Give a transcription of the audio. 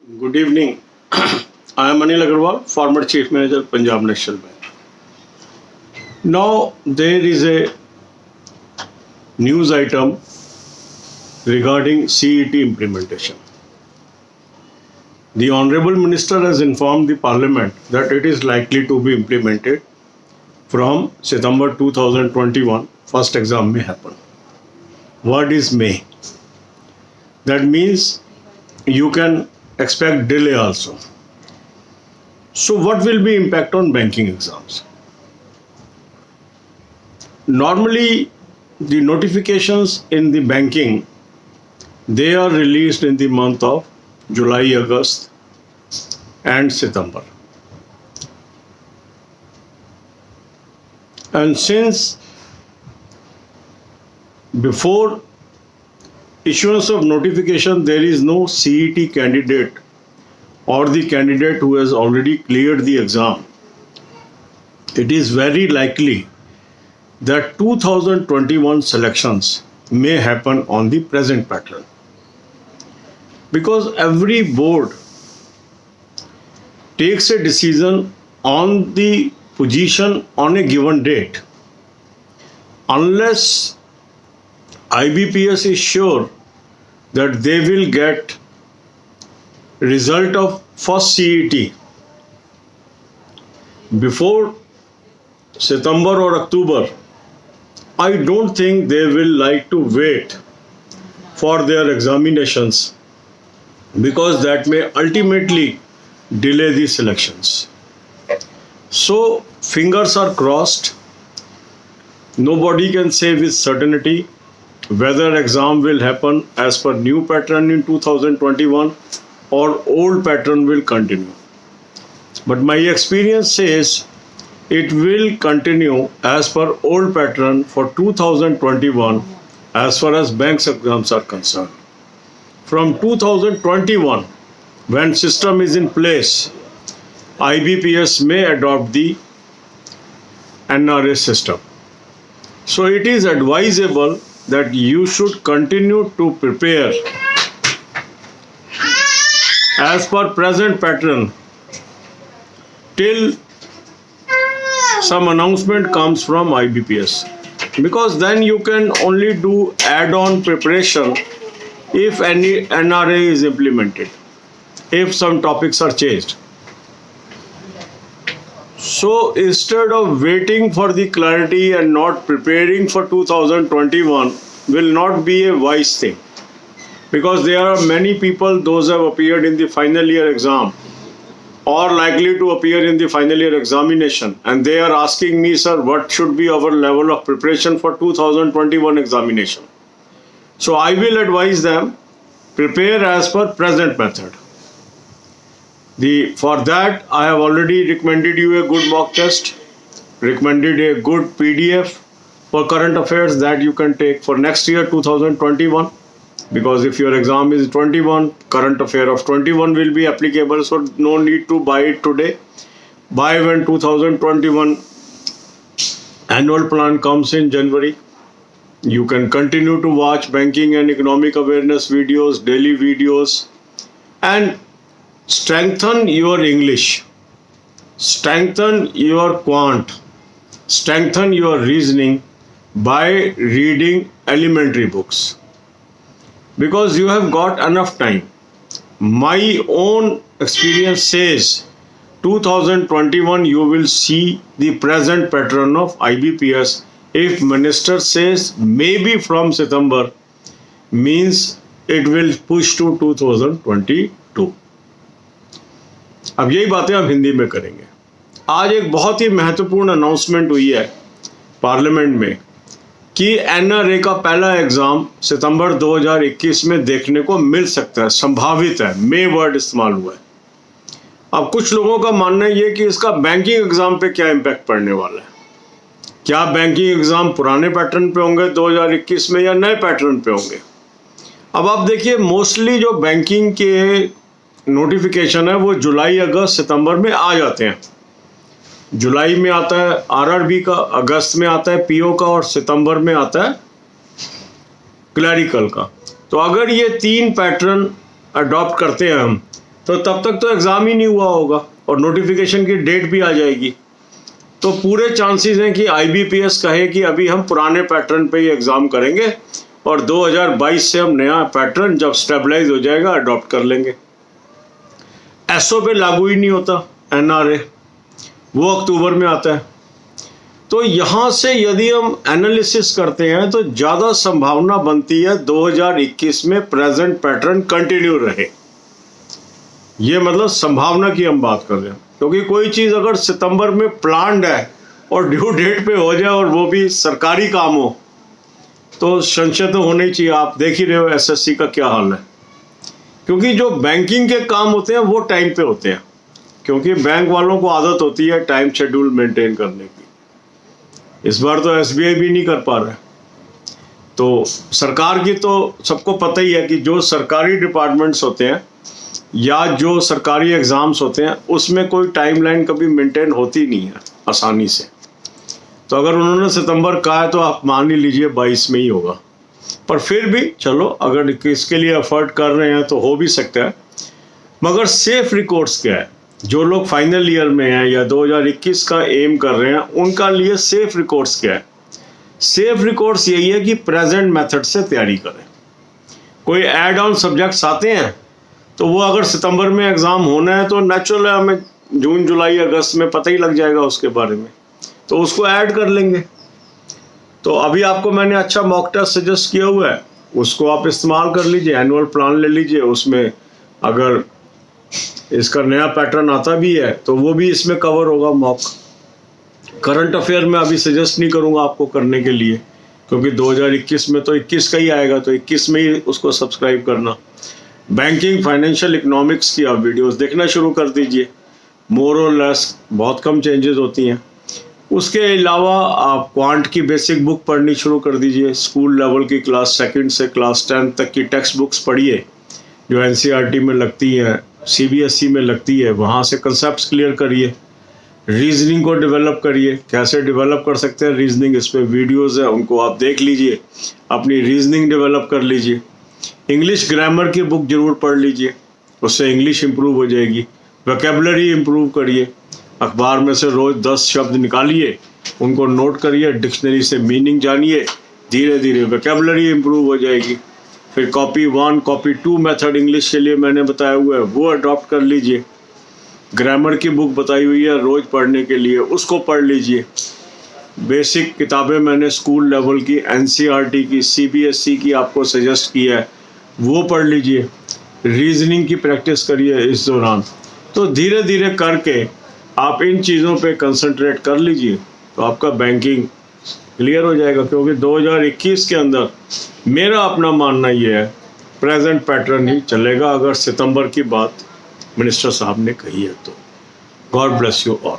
Good evening. I am Anil Agarwal, former Chief Manager, Punjab National Bank. Now, there is a news item regarding CET implementation. The Honorable Minister has informed the Parliament that it is likely to be implemented from September 2021. First exam may happen. What is May? That means you can expect delay also. So what will be impact on banking exams? Normally the notifications in the banking, they are released in the month of July, August and September. And since before issuance of notification there is no CET candidate or the candidate who has already cleared the exam, it is very likely that 2021 selections may happen on the present pattern. Because every board takes a decision on the position on a given date. Unless IBPS is sure that they will get result of first CET before September or October, I don't think they will like to wait for their examinations, because that may ultimately delay the selections. So fingers are crossed. Nobody can say with certainty whether exam will happen as per new pattern in 2021 or old pattern will continue. But my experience says it will continue as per old pattern for 2021 as far as banks exams are concerned. From 2021, when system is in place, IBPS may adopt the NRA system. So it is advisable that you should continue to prepare as per present pattern till some announcement comes from IBPS, because then you can only do add-on preparation if any NRA is implemented, if some topics are changed. So instead of waiting for the clarity and not preparing for 2021 will not be a wise thing, because there are many people, those have appeared in the final year exam or likely to appear in the final year examination, and they are asking me, sir, what should be our level of preparation for 2021 examination? So I will advise them, prepare as per present method. For that, I have already recommended you a good mock test, recommended a good PDF for current affairs that you can take for next year 2021, because if your exam is 21, current affair of 21 will be applicable, so no need to buy it today. Buy when 2021 annual plan comes in January. You can continue to watch banking and economic awareness videos, daily videos, and strengthen your English, strengthen your quant, strengthen your reasoning by reading elementary books, because you have got enough time. My own experience says 2021 you will see the present pattern of IBPS. If minister says maybe from September, means it will push to 2022. अब यही बातें हम हिंदी में करेंगे। आज एक बहुत ही महत्वपूर्ण अनाउंसमेंट हुई है पार्लियामेंट में कि एनआरए का पहला एग्जाम सितंबर 2021 में देखने को मिल सकता है, संभावित है, मे वर्ड इस्तेमाल हुआ है। अब कुछ लोगों का मानना ये कि इसका बैंकिंग एग्जाम पे क्या इम्पैक्ट पड़ने वाला है, क्या बैंकिंग एग्जाम पुराने पैटर्न पे होंगे 2021 में या नए पैटर्न पे होंगे। अब आप देखिए, मोस्टली जो बैंकिंग के नोटिफिकेशन है वो जुलाई, अगस्त, सितंबर में आ जाते हैं। जुलाई में आता है आरआरबी का, अगस्त में आता है पीओ का और सितंबर में आता है क्लरिकल का। तो अगर ये तीन पैटर्न अडॉप्ट करते हैं हम, तो तब तक तो एग्ज़ाम ही नहीं हुआ होगा और नोटिफिकेशन की डेट भी आ जाएगी। तो पूरे चांसेस हैं कि IBPS कहे कि अभी हम पुराने पैटर्न पे ही एग्ज़ाम करेंगे और 2022 से हम नया पैटर्न जब स्टेबलाइज हो जाएगा अडॉप्ट कर लेंगे। SO पे लागू ही नहीं होता NRA, वो अक्टूबर में आता है। तो यहाँ से यदि हम एनालिसिस करते हैं तो ज़्यादा संभावना बनती है 2021 में प्रेजेंट पैटर्न कंटिन्यू रहे। ये मतलब संभावना की हम बात कर रहे हैं, क्योंकि कोई चीज़ अगर सितंबर में प्लान्ड है और ड्यू डेट पे हो जाए और वो भी सरकारी काम हो तो संशय तो होना ही चाहिए। आप देख ही रहे हो SSC का क्या हाल है, क्योंकि जो बैंकिंग के काम होते हैं वो टाइम पे होते हैं, क्योंकि बैंक वालों को आदत होती है टाइम शेड्यूल मेंटेन करने की। इस बार तो SBI भी नहीं कर पा रहा है। तो सरकार की तो सबको पता ही है कि जो सरकारी डिपार्टमेंट्स होते हैं या जो सरकारी एग्ज़ाम्स होते हैं उसमें कोई टाइमलाइन कभी मेंटेन होती नहीं है आसानी से। तो अगर उन्होंने सितंबर कहा है तो आप मान ही लीजिए 22 में ही होगा। पर फिर भी चलो, अगर इसके लिए एफर्ट कर रहे हैं तो हो भी सकता है। मगर सेफ रिकॉर्ड्स क्या है? जो लोग फाइनल ईयर में हैं या 2021 का एम कर रहे हैं उनका लिए सेफ रिकॉर्ड्स क्या है? सेफ रिकॉर्ड्स यही है कि प्रेजेंट मेथड से तैयारी करें। कोई ऐड ऑन सब्जेक्ट्स आते हैं तो वो अगर सितंबर में एग्ज़ाम होना है तो नेचुरल है, हमें जून जुलाई अगस्त में पता ही लग जाएगा उसके बारे में, तो उसको ऐड कर लेंगे। तो अभी आपको मैंने अच्छा मॉक टेस्ट सजेस्ट किया हुआ है, उसको आप इस्तेमाल कर लीजिए। एनुअल प्लान ले लीजिए, उसमें अगर इसका नया पैटर्न आता भी है तो वो भी इसमें कवर होगा। मॉक करंट अफेयर में अभी सजेस्ट नहीं करूँगा आपको करने के लिए, क्योंकि 2021 में तो 21 का ही आएगा, तो 21 में ही उसको सब्सक्राइब करना। बैंकिंग, फाइनेंशियल, इकोनॉमिक्स की आप वीडियोस देखना शुरू कर दीजिए। मोर और लेस बहुत कम चेंजेस होती हैं। उसके अलावा आप क्वांट की बेसिक बुक पढ़नी शुरू कर दीजिए। स्कूल लेवल की क्लास 2 से क्लास 10 तक की टेक्स्ट बुक्स पढ़िए जो NCERT में लगती हैं, CBSE में लगती है। वहाँ से कंसेप्ट क्लियर करिए। रीजनिंग को डेवलप करिए। कैसे डेवलप कर सकते हैं रीजनिंग, इस पर वीडियोज़ है, उनको आप देख लीजिए, अपनी रीजनिंग डेवलप कर लीजिए। इंग्लिश ग्रामर की बुक जरूर पढ़ लीजिए, उससे इंग्लिश इम्प्रूव हो जाएगी। वोकेबलरी इम्प्रूव करिए। अखबार में से रोज़ 10 शब्द निकालिए, उनको नोट करिए, डिक्शनरी से मीनिंग जानिए, धीरे धीरे वोकेबलरी इम्प्रूव हो जाएगी। फिर कॉपी 1, कॉपी 2 मेथड इंग्लिश के लिए मैंने बताया हुआ है, वो अडॉप्ट कर लीजिए। ग्रामर की बुक बताई हुई है रोज़ पढ़ने के लिए, उसको पढ़ लीजिए। बेसिक किताबें मैंने स्कूल लेवल की, NCERT की, CBSE की आपको सजेस्ट किया है, वो पढ़ लीजिए। रीजनिंग की प्रैक्टिस करिए इस दौरान। तो धीरे धीरे करके आप इन चीज़ों पे कंसंट्रेट कर लीजिए तो आपका बैंकिंग क्लियर हो जाएगा। क्योंकि 2021 के अंदर मेरा अपना मानना ये है प्रेजेंट पैटर्न ही चलेगा, अगर सितंबर की बात मिनिस्टर साहब ने कही है तो। God bless you all.